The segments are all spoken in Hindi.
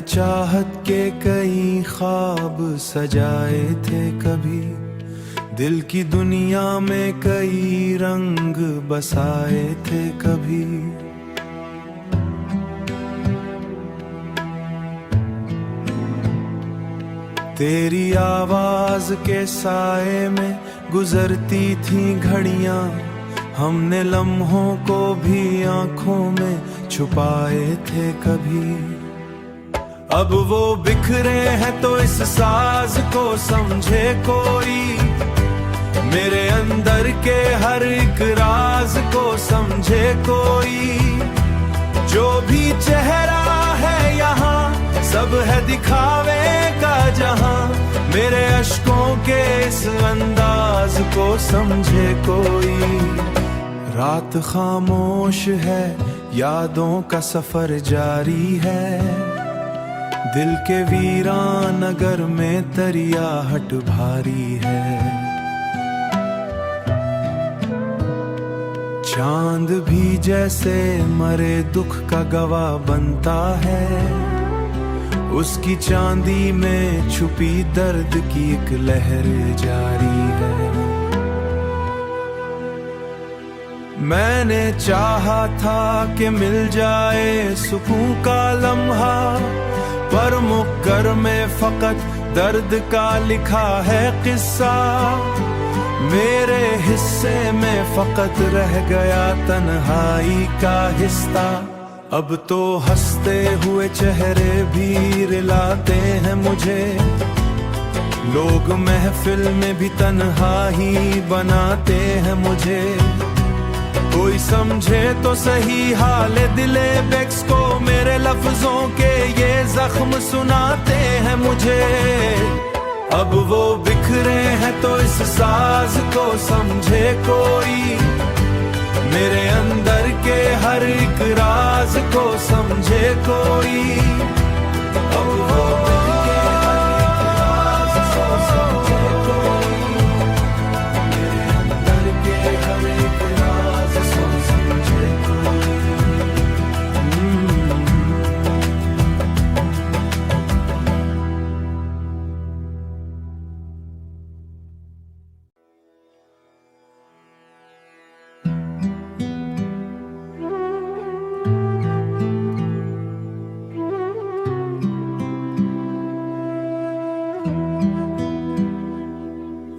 चाहत के कई ख्वाब सजाए थे कभी, दिल की दुनिया में कई रंग बसाए थे कभी। तेरी आवाज के साए में गुजरती थी घड़ियां, हमने लम्हों को भी आंखों में छुपाए थे कभी। अब वो बिखरे हैं तो इस साज को समझे कोई, मेरे अंदर के हर एक राज को समझे कोई। जो भी चेहरा है यहाँ सब है दिखावे का जहां, मेरे अश्कों के इस अंदाज को समझे कोई। रात खामोश है, यादों का सफर जारी है, दिल के वीरान नगर में तरियाहट भारी है। चांद भी जैसे मरे दुख का गवाह बनता है, उसकी चांदी में छुपी दर्द की एक लहर जारी है। मैंने चाहा था कि मिल जाए सुकून का लम्हा, पर मुक्कर में फकत दर्द का लिखा है किस्सा। मेरे हिस्से में फकत रह गया तन्हाई का हिस्सा। अब तो हंसते हुए चेहरे भी रिलाते हैं मुझे, लोग महफिल में भी तन्हा ही बनाते हैं मुझे। कोई समझे तो सही हाल दिले बेक्स को, मेरे लफ्जों के ये जख्म सुनाते हैं मुझे। अब वो बिखरे हैं तो इस साज को समझे कोई, मेरे अंदर के हर एक राज को समझे कोई। अब वो बिखरे हर एक राज को समझे कोई, मेरे अंदर के हर एक राज को समझे कोई।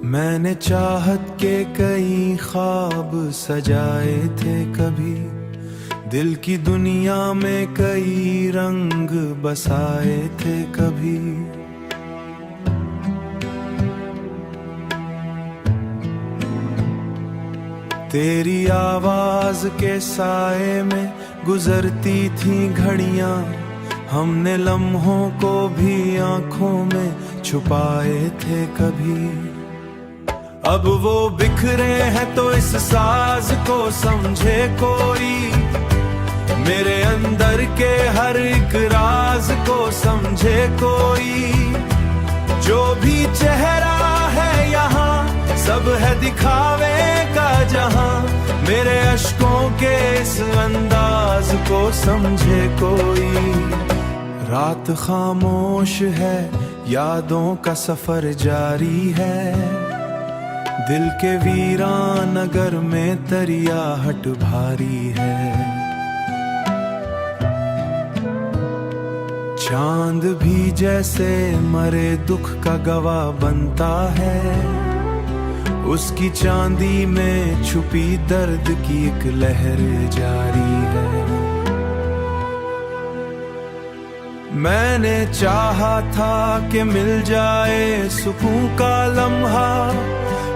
मैंने चाहत के कई ख्वाब सजाए थे कभी, दिल की दुनिया में कई रंग बसाए थे कभी। तेरी आवाज के साए में गुजरती थी घड़ियां, हमने लम्हों को भी आंखों में छुपाए थे कभी। अब वो बिखरे हैं तो इस साज को समझे कोई, मेरे अंदर के हर एक राज को समझे कोई। जो भी चेहरा है यहाँ सब है दिखावे का जहां, मेरे अश्कों के इस अंदाज को समझे कोई। रात खामोश है, यादों का सफर जारी है, दिल के वीरान नगर में तरियाहट भारी है। चांद भी जैसे मरे दुख का गवाह बनता है, उसकी चांदी में छुपी दर्द की एक लहर जारी है। मैंने चाहा था कि मिल जाए सुकून का लम्हा,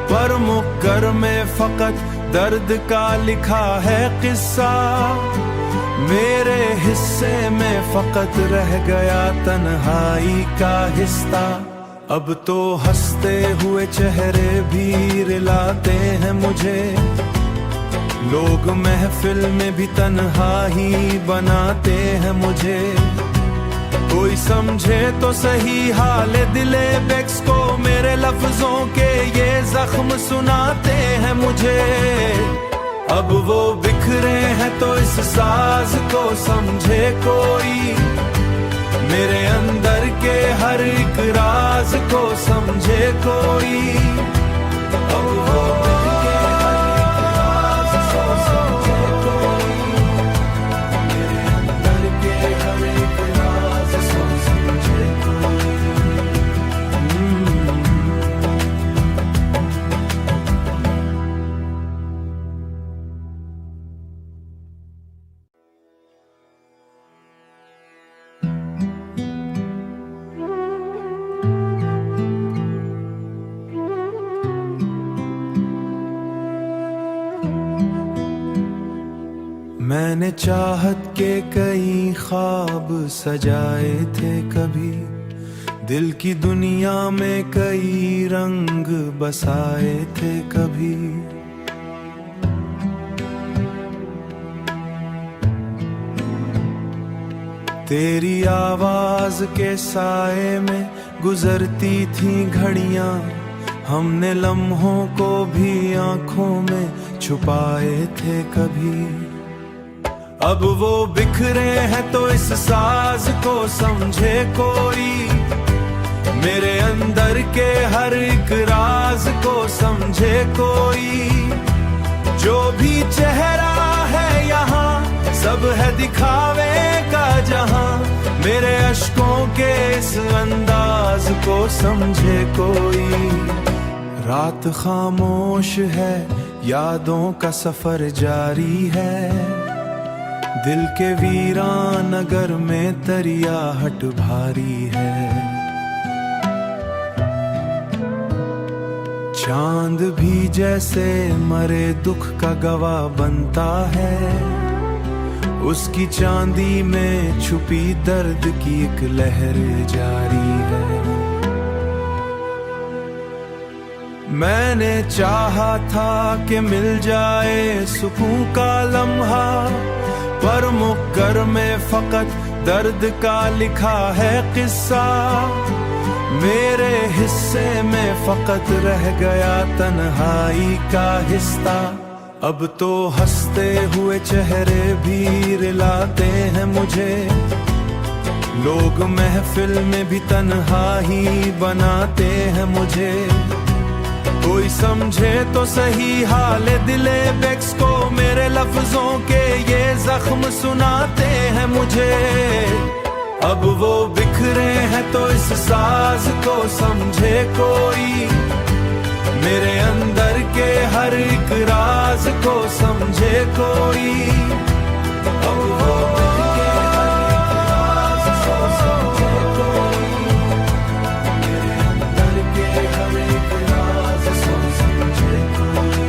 पर मुक्कर में फकत दर्द का लिखा है किस्सा। मेरे हिस्से में फकत रह गया तन्हाई का हिस्सा। अब तो हंसते हुए चेहरे भी रिलाते हैं मुझे, लोग महफिल में भी तन्हा ही बनाते हैं मुझे। कोई समझे तो सही हाल दिले बेक्स को, मेरे लफ्जों के ये जख्म सुनाते हैं मुझे। अब वो बिखरे हैं तो इस साज को समझे कोई, मेरे राज को समझे कोई। अब वो दिल के हर एक राज को समझे कोई, मेरे अंदर के हर एक राज को समझे कोई। मैंने चाहत के कई ख्वाब सजाए थे कभी, दिल की दुनिया में कई रंग बसाए थे कभी। तेरी आवाज के साए में गुजरती थी घड़ियां, हमने लम्हों को भी आंखों में छुपाए थे कभी। अब वो बिखरे हैं तो इस साज को समझे कोई, मेरे अंदर के हर एक राज को समझे कोई। जो भी चेहरा है यहाँ सब है दिखावे का जहां, मेरे अश्कों के इस अंदाज को समझे कोई। रात खामोश है, यादों का सफर जारी है, दिल के वीरान नगर में तरियाहट भारी है। चांद भी जैसे मरे दुख का गवाह बनता है, उसकी चांदी में छुपी दर्द की एक लहर जारी है। मैंने चाहा था कि मिल जाए सुकून का लम्हा, पर मुक्कर में फकत दर्द का लिखा है किस्सा। मेरे हिस्से में फकत रह गया तन्हाई का हिस्सा। अब तो हंसते हुए चेहरे भी रिलाते हैं मुझे, लोग महफिल में भी तन्हा ही बनाते हैं मुझे। कोई समझे तो सही हाले दिले बेक्स को, मेरे लफ्जों के ये जख्म सुनाते हैं मुझे। अब वो बिखरे हैं तो इस साज को समझे कोई, मेरे अंदर के हर एक राज को समझे कोई। अब वो दिल के हर एक राज को समझे कोई, मेरे अंदर के हर एक राज को समझे कोई।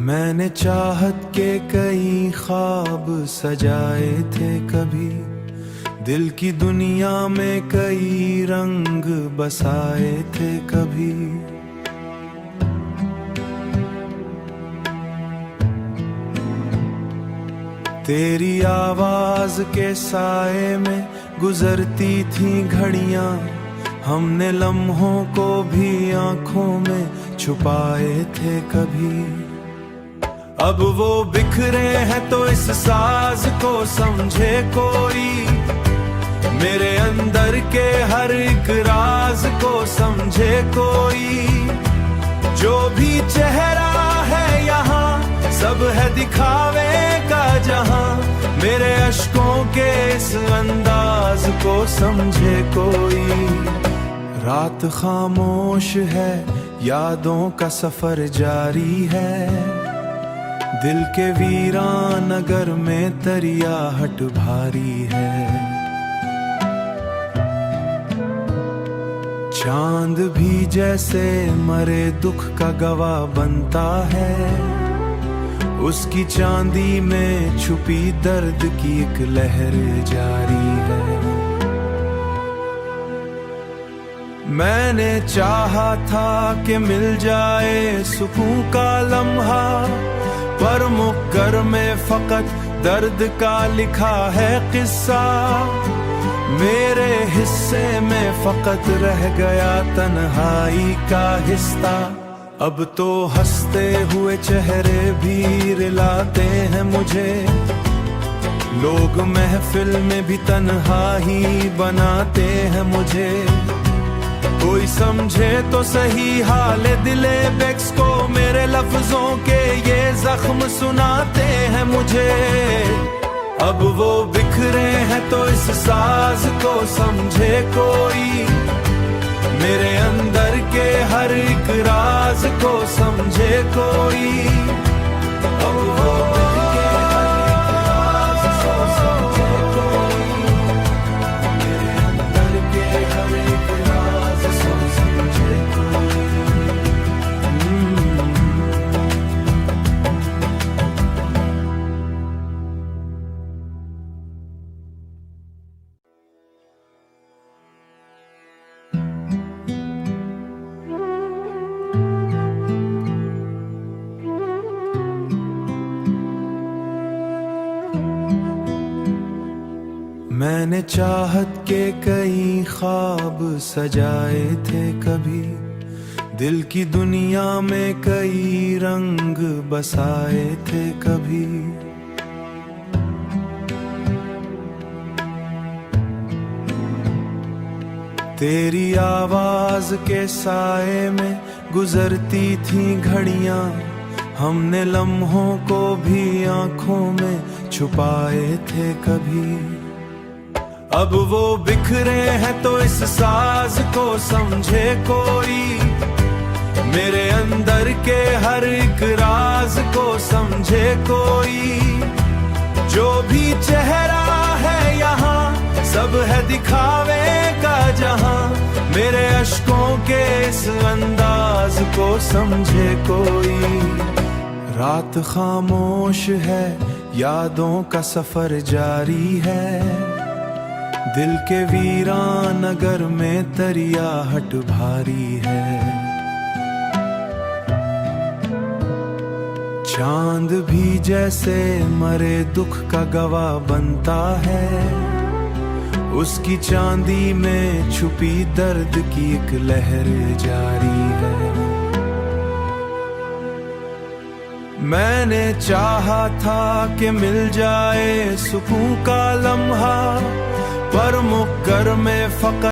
मैंने चाहत के कई ख्वाब सजाए थे कभी, दिल की दुनिया में कई रंग बसाए थे कभी। तेरी आवाज के साए में गुजरती थी घड़ियां, हमने लम्हों को भी आंखों में छुपाए थे कभी। अब वो बिखरे हैं तो इस साज को समझे कोई, मेरे अंदर के हर एक राज को समझे कोई। जो भी चेहरा है यहाँ सब है दिखावे का जहां, मेरे अश्कों के इस अंदाज को समझे कोई। रात खामोश है, यादों का सफर जारी है, दिल के वीरान नगर में तरियाहट भारी है। चांद भी जैसे मरे दुख का गवाह बनता है, उसकी चांदी में छुपी दर्द की एक लहर जारी है। मैंने चाहा था कि मिल जाए सुकून का लम्हा, पर मुक्कर में फकत दर्द का लिखा है किस्सा। मेरे हिस्से में फकत रह गया तन्हाई का हिस्सा। अब तो हंसते हुए चेहरे भी रिलाते हैं मुझे, लोग महफिल में भी तन्हा ही बनाते हैं मुझे। कोई समझे तो सही हाले दिले बेक्स को, मेरे लफ्जों के ये जख्म सुनाते हैं मुझे। अब वो बिखरे हैं तो इस साज को समझे कोई, मेरे अंदर के हर एक राज को समझे कोई। अब वो बिखरे हर एक राज को समझे कोई, मेरे अंदर के हर एक राज को समझे कोई। मैंने चाहत के कई ख्वाब सजाए थे कभी, दिल की दुनिया में कई रंग बसाए थे कभी। तेरी आवाज के साए में गुजरती थी घड़ियां, हमने लम्हों को भी आंखों में छुपाए थे कभी। अब वो बिखरे हैं तो इस साज को समझे कोई, मेरे अंदर के हर एक राज को समझे कोई। जो भी चेहरा है यहाँ सब है दिखावे का जहां, मेरे अश्कों के इस अंदाज को समझे कोई। रात खामोश है, यादों का सफर जारी है, दिल के वीरान नगर में तरियाहट भारी है। चांद भी जैसे मरे दुख का गवाह बनता है, उसकी चांदी में छुपी दर्द की एक लहर जारी है। मैंने चाहा था कि मिल जाए सुकून का लम्हा, पर मुक्कर में फकत